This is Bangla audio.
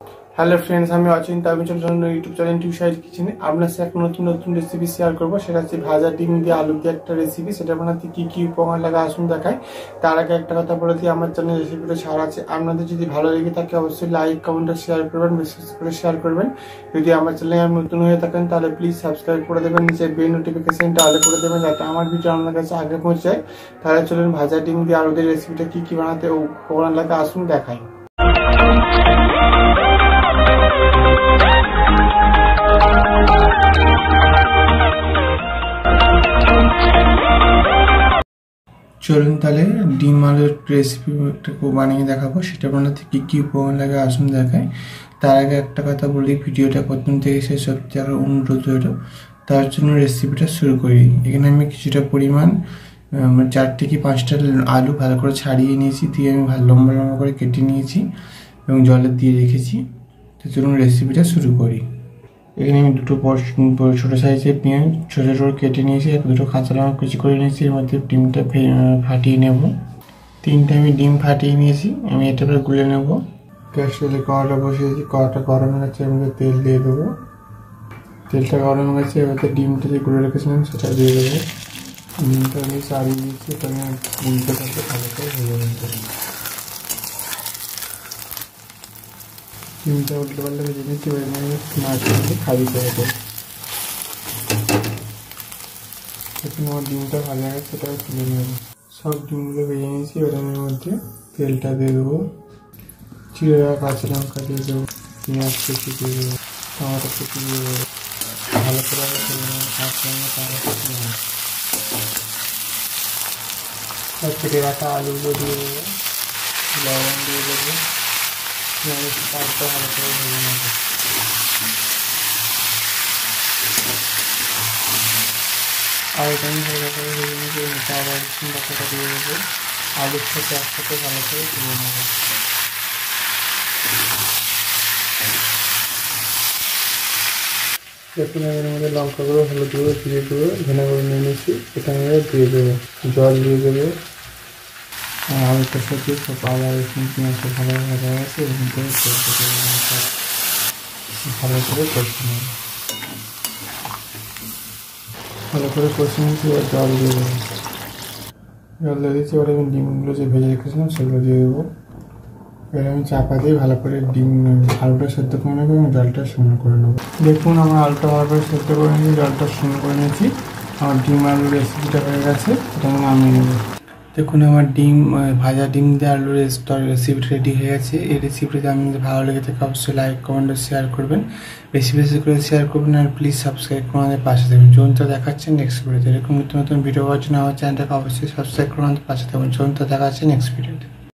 হ্যালো ফ্রেন্ডস, আমি অচিন্তা। আমি চলে আসলাম ইউটিউব চ্যানেল টিউশন কিচেনে। আপনার সাথে একটা নতুন নতুন রেসিপি শেয়ার করবো। সেটা হচ্ছে ভাজা ডিম দিয়ে আলু দিয়ে একটা রেসিপি। সেটা বানাতে কি কি উপকরণ লাগে আসুন দেখায়। তার আগে একটা কথা বলে দিই, আমার চ্যানেল রেসিপিটা ছাড় আছে। আপনাদের যদি ভালো লেগে থাকে অবশ্যই লাইক কমেন্ট শেয়ার করবেন, বিশেষ করে শেয়ার করবেন। যদি আমার চ্যানেলে আমি নতুন হয়ে থাকেন তাহলে প্লিজ সাবস্ক্রাইব করে দেবেন, নিচে বেল নোটিফিকেশনটা অল করে দেবেন যাতে আমার ভিডিও আপনার কাছে আগে পৌঁছায়। তাহলে চলুন ভাজা ডিম দিয়ে আলু দিয়ে রেসিপিটা কি কি বানাতে উপকরণ লাগে আসুন দেখায়। চলুন তাহলে ডিম আলুর রেসিপি একটা বানিয়ে দেখাবো। সেটা বানাতে কী কী উপকরণ লাগে আসুন দেখায়। তার আগে একটা কথা বলি, ভিডিওটা প্রথম থেকে শেষ অবধি আরও অনুরোধ রইল। তার জন্য রেসিপিটা শুরু করি। এখানে আমি কিছুটা পরিমাণ 4 থেকে 5টা আলু ভালো করে ছাড়িয়ে নিয়েছি, দিয়ে আমি লম্বা লম্বা করে কেটে নিয়েছি এবং জলে দিয়ে রেখেছি। তো চলুন রেসিপিটা শুরু করি। এখানে আমি দুটো ছোটো সাইজের পেঁয়াজ ছোটো ছোটো কেটে নিয়েছি, দুটো কাঁচা লঙ্কা কুচি করে নিয়েছি। এর মধ্যে ডিমটা ফাটিয়ে নেব। 3টে আমি ডিম ফাটিয়ে নিয়েছি, আমি এটা গুলে নেব। গ্যাস তেলে কড়াটা বসিয়েছি, কড়াটা গরম হয়ে গেছে, এর মধ্যে তেল দিয়ে দেবো। তেলটা গরম হয়ে গেছে, এবার ডিমটা যে গুলে রেখেছিলাম সেটা দিয়ে দেবো। ডিমটা আমি চালিয়ে দিচ্ছি, তাহলে উল্টে পাল্টে ভালো করে ভেজে নিতে। ডিমটা উল্টে পাল্টে ভেজে নিচ্ছি, এবার মাছগুলোকে খালি করে দেবো। এখন আমার ডিমটা ভাজা গেছে, সেটা তুলে নেব। সব ডিমগুলো ভেজে নিয়েছি, এবার আমি মধ্যে তেলটা দিয়ে দেবো, চিড়ে দেওয়া কাঁচা লঙ্কা দিয়ে দেবো, পেঁয়াজ কুচি দিয়ে দেবো, টমেটো কুচি দিয়ে দেবো। ভালো করে কেটে রাখা আলুগুলো দিয়ে দেবো, লবণ দিয়ে দেবো, তারপর ভালো করে ভেজে নেবো। আর এটা আমি ভালো করে ভেজে নিতে আবার বাটাটা দিয়ে দেবো। আলুর সাথে একসাথে ভালো করে ভেজে নেবো। দেখুন এর মধ্যে লঙ্কা গুঁড়ো, হলুদ গুঁড়ো, জিরে গুঁড়ো, ধনে গুঁড়ো নিয়ে নিয়েছি। এটা আমি দিয়ে দেবো, জল দিয়ে দেবো। আর আলুটার সাথে সব আদা রসুন পেঁয়াজ ভালো ভাজা গেছে, এরকম করে ভালো করে কষে নেব। ভালো করে কষে নিয়েছি, এবার জল দিয়ে দেবো। জল দিয়ে দিচ্ছি, এবার আমি ডিমগুলো যে ভেজে রেখেছিলাম সেগুলো দিয়ে দেবো। এবার আমি চাপা দিয়ে ভালো করে আলুটা সেদ্ধ করে নেবো এবং জলটা শূন্য করে নেবো। দেখুন আমার আলুটা ভালো করে সেদ্ধ করে নিয়েছি, জলটা শূন্য করে নিয়েছি। আমার ডিম আলুর রেসিপিটা হয়ে গেছে, এটা আমি নামিয়ে নেবো। দেখুন আমার ভাজা ডিম দিয়ে আলুর রেসিপিটা রেডি হয়ে গেছে। এই রেসিপিটা আমি ভালো লেগে থাকে অবশ্যই লাইক কমেন্ট শেয়ার করবেন, বেশি বেশি করে শেয়ার করবেন। আর প্লিজ সাবস্ক্রাইব করে আমাদের পাশে থাকবেন। যৌনটা দেখাচ্ছে নেক্সট ভিডিওতে। এরকম নতুন নতুন ভিডিও পাওয়ার জন্য আমার চ্যানেলটাকে অবশ্যই সাবস্ক্রাইব করে আমাদের পাশে থাকবেন। যৌনটা দেখাচ্ছে নেক্সট ভিডিওতে।